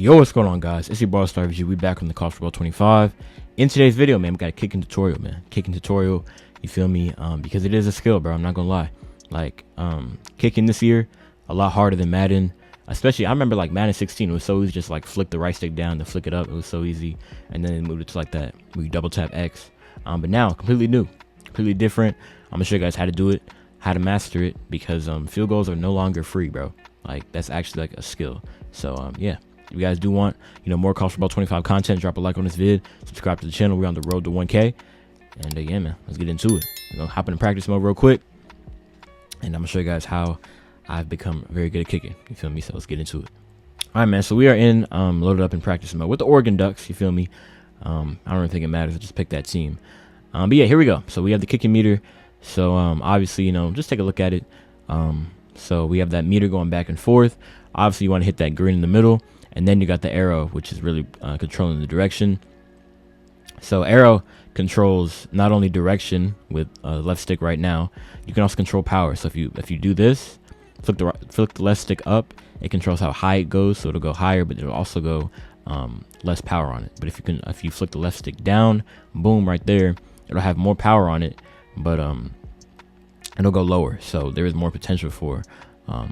Yo, what's going on, guys? It's your boy Star VG. We back on the College Football 25. In today's video, man, we got a kicking tutorial, man. Kicking tutorial, you feel me? Because it is a skill, bro. I'm not gonna lie. Like, kicking this year, a lot harder than Madden. Especially, I remember like Madden 16, it was so easy, just like flick the right stick down, then flick it up. It was so easy. And then they moved it to like that, where you double tap X. But now, completely new, completely different. I'm gonna show you guys how to do it, how to master it, because field goals are no longer free, bro. Like, that's actually like a skill. So, yeah. If you guys do want, more College Football 25 content, drop a like on this vid, subscribe to the channel. We're on the road to 1K. And yeah, man, let's get into it. We're gonna hop into practice mode real quick, and I'm gonna show you guys how I've become very good at kicking. You feel me? So let's get into it. All right, man. So we are in loaded up in practice mode with the Oregon Ducks. You feel me? I don't really think it matters. I just picked that team. But yeah, here we go. So we have the kicking meter. So obviously, just take a look at it. So we have that meter going back and forth. Obviously, you want to hit that green in the middle. And then you got the arrow, which is really controlling the direction. So arrow controls not only direction with left stick right now, you can also control power. So if you do this, flick the left stick up, it controls how high it goes. So it'll go higher, but it'll also go less power on it. But if you flick the left stick down, boom, right there, it'll have more power on it, but it'll go lower. So there is more potential for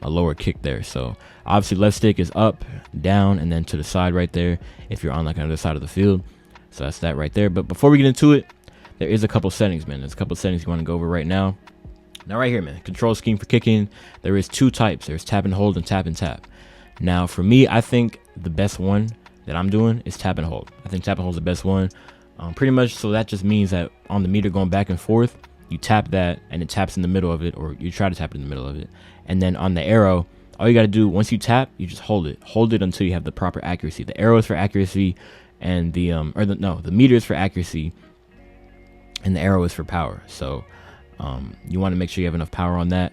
a lower kick there. So obviously left stick is up, down, and then to the side right there if you're on like another side of the field. So that's that right there. But before we get into it, there is a couple settings, man. There's a couple settings you want to go over right now. Now right here, man, control scheme for kicking. There is two types. There's tap and hold and tap and tap. Now for me, I think the best one that I'm doing is tap and hold. I think tap and hold is the best one. Pretty much, so that just means that on the meter going back and forth, you tap that and it taps in the middle of it, or you try to tap it in the middle of it. And then on the arrow, all you got to do, once you tap, you just hold it until you have the proper accuracy. The arrow is for accuracy, and the meter is for accuracy, and the arrow is for power. So you want to make sure you have enough power on that,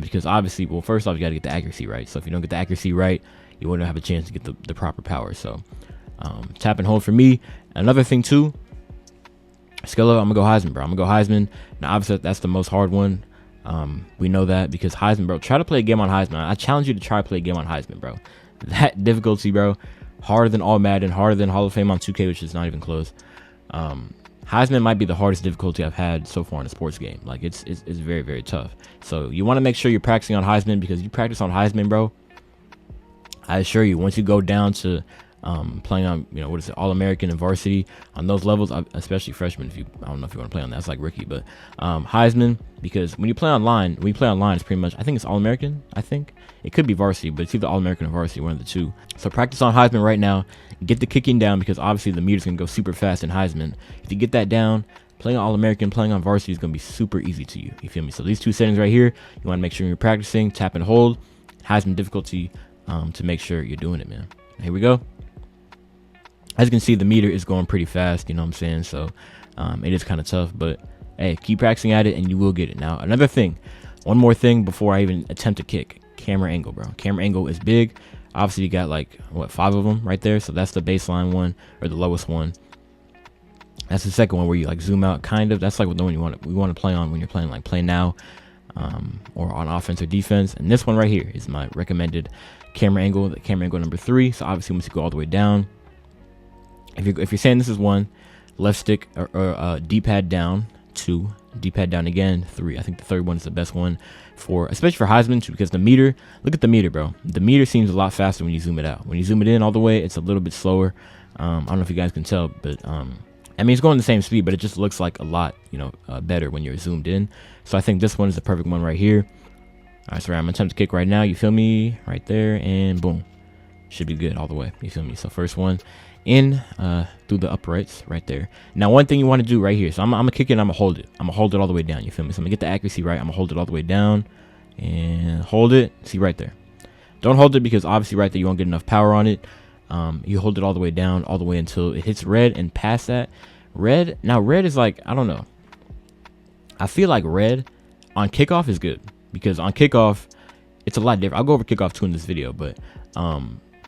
because obviously, well, first off, you got to get the accuracy right. So if you don't get the accuracy right, you wouldn't have a chance to get the proper power. So tap and hold for me. Another thing too, skill up, I'm gonna go Heisman, bro. I'm gonna go Heisman. Now obviously that's the most hard one. We know that, because Heisman, bro, try to play a game on Heisman. I challenge you to try to play a game on Heisman, bro. That difficulty, bro, harder than all Madden, harder than Hall of Fame on 2K, which is not even close. Heisman might be the hardest difficulty I've had so far in a sports game. Like, it's very, very tough. So you want to make sure you're practicing on Heisman, because you practice on Heisman, bro, I assure you, once you go down to playing on, All-American and varsity, on those levels, especially freshman, I don't know if you want to play on that, it's like Ricky, but Heisman, because when you play online, it's pretty much, I think it's All-American. I think it could be varsity, but it's either All-American or varsity, one of the two. So practice on Heisman right now, get the kicking down, because obviously the meter's gonna go super fast in Heisman. If you get that down, playing on All-American, playing on varsity is gonna be super easy to you. You feel me? So these two settings right here, you want to make sure you're practicing tap and hold, Heisman difficulty, to make sure you're doing it, man. Here we go. As you can see, the meter is going pretty fast, you know what I'm saying? So it is kind of tough, but hey, keep practicing at it and you will get it. Now, another thing, one more thing before I even attempt to kick: camera angle, bro. Camera angle is big. Obviously, you got like, what, 5 of them right there? So that's the baseline one, or the lowest one. That's the second one where you like zoom out, kind of. That's like the one we want to play on when you're playing like play now, or on offense or defense. And this one right here is my recommended camera angle, the camera angle number 3. So obviously, once you go all the way down, if you're saying this is 1, left stick or D-pad down, 2, D-pad down again, 3. I think the third one is the best one especially for Heisman too, because the meter, look at the meter, bro. The meter seems a lot faster when you zoom it out. When you zoom it in all the way, it's a little bit slower. I don't know if you guys can tell, but I mean, it's going the same speed, but it just looks like a lot, better when you're zoomed in. So I think this one is the perfect one right here. All right, so I'm gonna attempt to kick right now. You feel me? Right there, and boom, should be good all the way. You feel me? So first one in through the uprights right there. Now, one thing you want to do right here, so I'm gonna kick it and I'm gonna hold it. I'm gonna hold it all the way down. You feel me? So I'm gonna get the accuracy right. I'm gonna hold it all the way down and hold it. See right there. Don't hold it, because obviously right there you won't get enough power on it. You hold it all the way down, all the way until it hits red, and past that, red. Now red is like, I don't know. I feel like red on kickoff is good, because on kickoff it's a lot different. I'll go over kickoff too in this video, but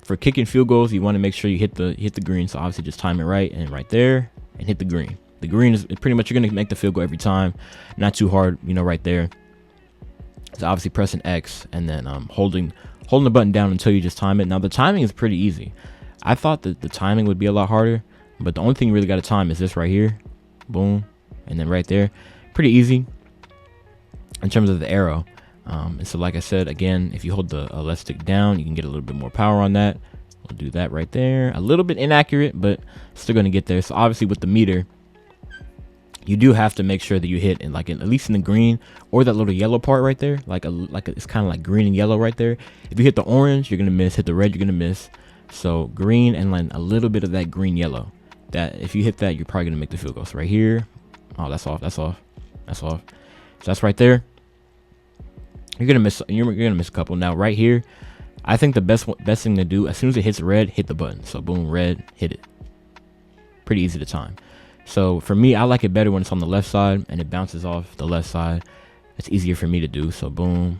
for kicking field goals, you want to make sure you hit the green. So obviously just time it right, and right there, and hit the green. The green is pretty much, you're gonna make the field goal every time. Not too hard, right there. So obviously pressing X and then holding the button down until you just time it. Now the timing is pretty easy. I thought that the timing would be a lot harder, but the only thing you really got to time is this right here, boom, and then right there. Pretty easy in terms of the arrow. And so like I said, again, if you hold the left stick down, you can get a little bit more power on that. We'll do that right there. A little bit inaccurate, but still going to get there. So obviously with the meter, you do have to make sure that you hit in at least in the green or that little yellow part right there. It's kind of like green and yellow right there. If you hit the orange, you're going to miss. Hit the red, you're going to miss. So green and a little bit of that green yellow. That if you hit that, you're probably going to make the field goal. So right here. Oh, that's off. That's off. That's off. So that's right there. You're gonna miss. You're gonna miss a couple. Now right here, I think the best thing to do, as soon as it hits red, hit the button. So boom, red, hit it. Pretty easy to time. So for me, I like it better when it's on the left side and it bounces off the left side. It's easier for me to do. So boom,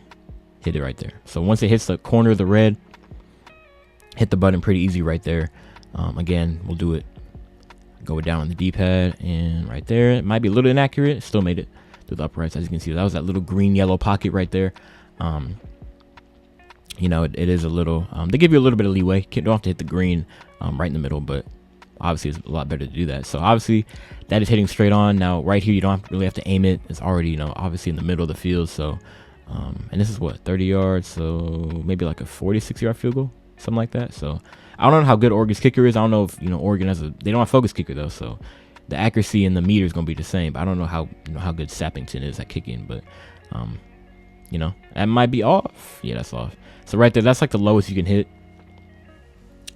hit it right there. So once it hits the corner of the red, hit the button. Pretty easy right there. Again, we'll do it. Go down on the D-pad and right there. It might be a little inaccurate. Still made it through the uprights. As you can see, that was that little green yellow pocket right there. You know, it is a little, they give you a little bit of leeway. You don't have to hit the green right in the middle, but obviously it's a lot better to do that. So obviously that is hitting straight on. Now right here, you don't really have to aim it. It's already, you know, obviously in the middle of the field. So and this is what, 30 yards, so maybe like a 46-yard field goal, something like that. So I don't know how good Oregon's kicker is. I don't know if, you know, Oregon has they don't have focus kicker though, so the accuracy and the meter is going to be the same. But I don't know how, you know, how good Sappington is at kicking, but you know, that might be off. Yeah, that's off. So right there, that's like the lowest you can hit.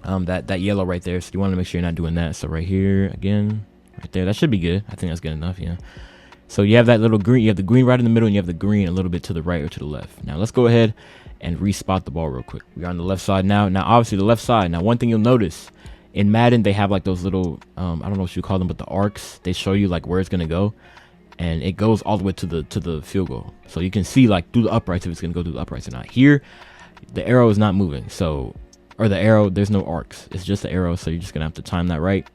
That yellow right there. So you want to make sure you're not doing that. So right here again, right there, that should be good. I think that's good enough. Yeah. So you have that little green. You have the green right in the middle, and you have the green a little bit to the right or to the left. Now let's go ahead and respot the ball real quick. We're on the left side now. Now obviously the left side. Now one thing you'll notice in Madden, they have like those little I don't know what you call them, but the arcs. They show you like where it's gonna go, and it goes all the way to the field goal. So you can see like through the uprights if it's gonna go through the uprights or not. Here, the arrow is not moving. So, or the arrow, there's no arcs. It's just the arrow. So you're just gonna have to time that right.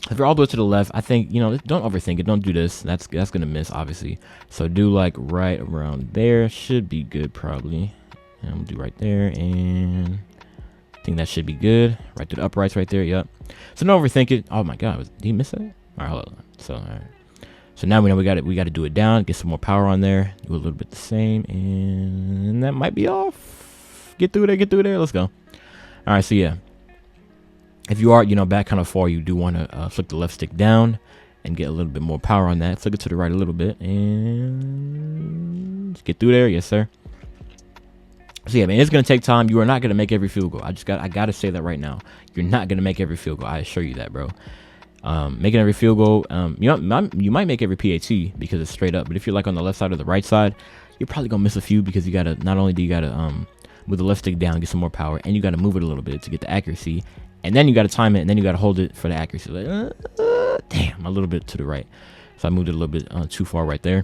If you're all the way to the left, I think, you know, don't overthink it. Don't do this. That's gonna miss obviously. So do like right around there. Should be good probably. And I'm gonna do right there, and I think that should be good. Right to the uprights right there. Yep. So don't overthink it. Oh my God, did he miss that? All right, hold on. So all right. So now we know we got to do it down, get some more power on there, do a little bit the same, and that might be off. Get through there. Let's go. All right, so yeah, if you are, you know, back kind of far, you do want to flick the left stick down and get a little bit more power on that. Flick it to the right a little bit and get through there. Yes, sir. So yeah, man, it's gonna take time. You are not gonna make every field goal. I gotta say that right now. You're not gonna make every field goal. I assure you that, bro. Making every field goal, you might make every PAT because it's straight up. But if you're like on the left side or the right side, you're probably gonna miss a few because you gotta, not only do you gotta move the left stick down, get some more power, and you gotta move it a little bit to get the accuracy, and then you gotta time it, and then you gotta hold it for the accuracy. Like, damn, a little bit to the right. So I moved it a little bit too far right there.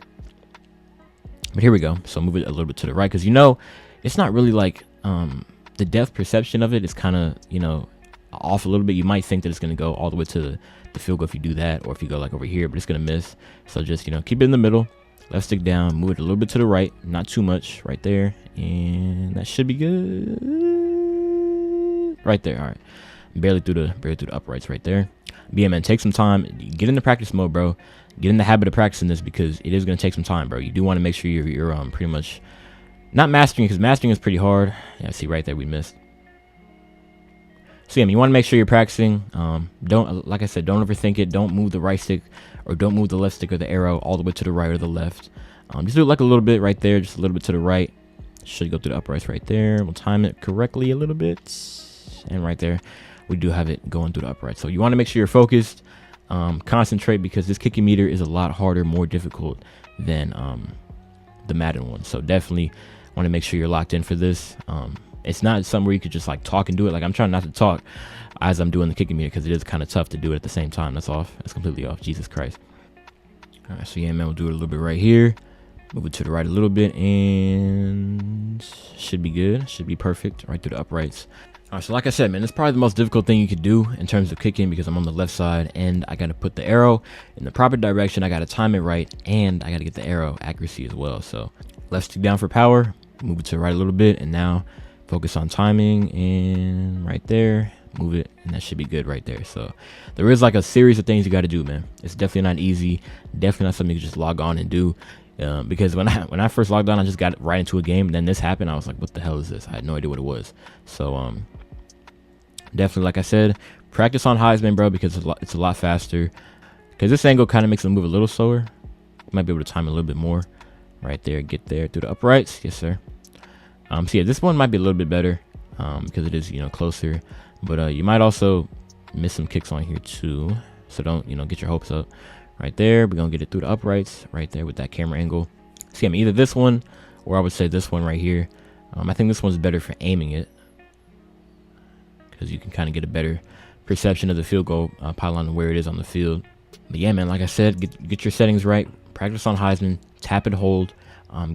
But here we go. So move it a little bit to the right because, you know, it's not really like the depth perception of it is kind of, you know, off a little bit. You might think that it's going to go all the way to the field goal if you do that, or if you go like over here, but it's going to miss. So just, you know, keep it in the middle, left stick down, move it a little bit to the right, not too much right there, and that should be good right there. All right, barely through the uprights right there. But yeah, man, take some time, get into practice mode, bro. Get in the habit of practicing this because it is going to take some time, bro. You do want to make sure you're pretty much not mastering, because mastering is pretty hard. Yeah, see right there we missed. So yeah, you want to make sure you're practicing. Don't, like I said, don't overthink it. Don't move the right stick or don't move the left stick or the arrow all the way to the right or the left. Just do it like a little bit right there, just a little bit to the right. Should go through the uprights right there. We'll time it correctly a little bit, and right there we do have it going through the uprights. So you want to make sure you're focused, concentrate, because this kicking meter is a lot harder, more difficult than the Madden one. So definitely want to make sure you're locked in for this. It's not something where you could just like talk and do it. Like, I'm trying not to talk as I'm doing the kicking meter because it is kind of tough to do it at the same time. That's off. That's completely off. Jesus Christ. All right, so yeah, man, we'll do it a little bit right here. Move it to the right a little bit, and should be good. Should be perfect right through the uprights. All right, so like I said, man, it's probably the most difficult thing you could do in terms of kicking because I'm on the left side and I got to put the arrow in the proper direction. I got to time it right, and I got to get the arrow accuracy as well. So left stick down for power, move it to the right a little bit, and now focus on timing, and right there, move it, and that should be good right there. So there is like a series of things you got to do, man. It's definitely not easy, definitely not something you just log on and do. Because when I first logged on, I just got right into a game, and then this happened. I was like, what the hell is this? I had no idea what it was. So definitely, like I said, practice on Heisman, bro, because it's a lot faster. Because this angle kind of makes them move a little slower. You might be able to time it a little bit more. Right there, get there through the uprights. Yes, sir. So yeah, this one might be a little bit better because it is, closer. But you might also miss some kicks on here too. So don't, get your hopes up. Right there, we're gonna get it through the uprights. Right there with that camera angle. See, either this one or I would say this one right here. I think this one's better for aiming it because you can kind of get a better perception of the field goal pylon and where it is on the field. But yeah, man, like I said, get your settings right. Practice on Heisman. Tap and hold.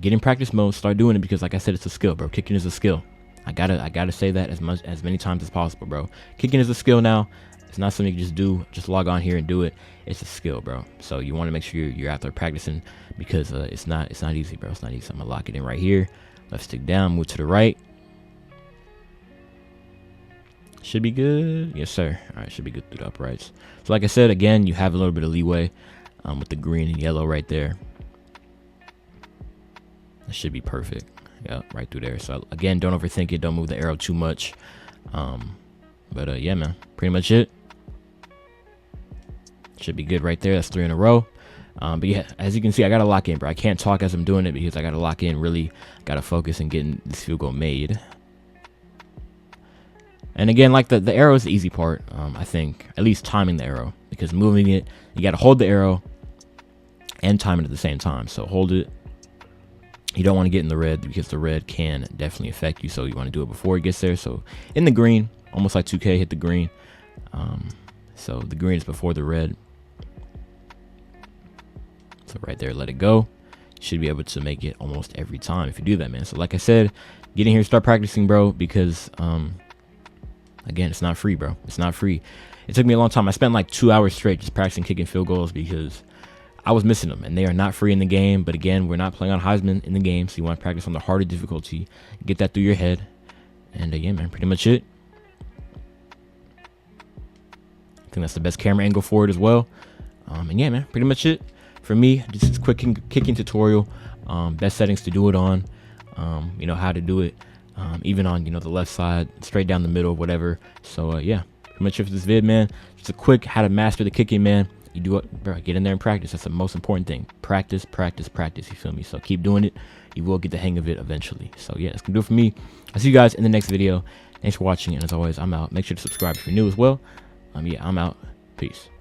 Get in practice mode. Start doing it because, like I said, it's a skill, bro. Kicking is a skill. I gotta say that as many times as possible, bro. Kicking is a skill now. It's not something you just do. Just log on here and do it. It's a skill, bro. So you want to make sure you're out there practicing because it's not easy, bro. It's not easy. So I'm gonna lock it in right here. Left stick down. Move to the right. Should be good. Yes, sir. All right, should be good through the uprights. So like I said, again, you have a little bit of leeway with the green and yellow right there. That should be perfect. Yeah, right through there. So again, don't overthink it. Don't move the arrow too much. But yeah, man, pretty much it. Should be good right there. That's 3 in a row. But yeah, as you can see, I gotta lock in, bro. I can't talk as I'm doing it because I gotta lock in. Really gotta focus and getting this field goal made. And again, like the arrow is the easy part. I think at least timing the arrow, because moving it, you gotta hold the arrow and time it at the same time. So hold it. You don't want to get in the red because the red can definitely affect you. So you want to do it before it gets there. So in the green, almost like 2K, hit the green. So the green is before the red. So right there, let it go. You should be able to make it almost every time if you do that, man. So like I said, get in here, start practicing, bro, because again, it's not free, bro. It's not free. It took me a long time. I spent like 2 hours straight just practicing kicking field goals because I was missing them, and they are not free in the game. But again, we're not playing on Heisman in the game, so you want to practice on the harder difficulty, get that through your head. And yeah, man, pretty much it. I think that's the best camera angle for it as well. And yeah, man, pretty much it for me. This is quick kicking tutorial. Best settings to do it on. How to do it, even on the left side, straight down the middle, whatever. So yeah, pretty much it for this vid, man. Just a quick how to master the kicking, man. You do it, bro. Get in there and practice. That's the most important thing. Practice, practice, practice. You feel me? So keep doing it. You will get the hang of it eventually. So yeah, that's gonna do it for me. I'll see you guys in the next video. Thanks for watching, and as always, I'm out. Make sure to subscribe if you're new as well. Yeah, I'm out. Peace.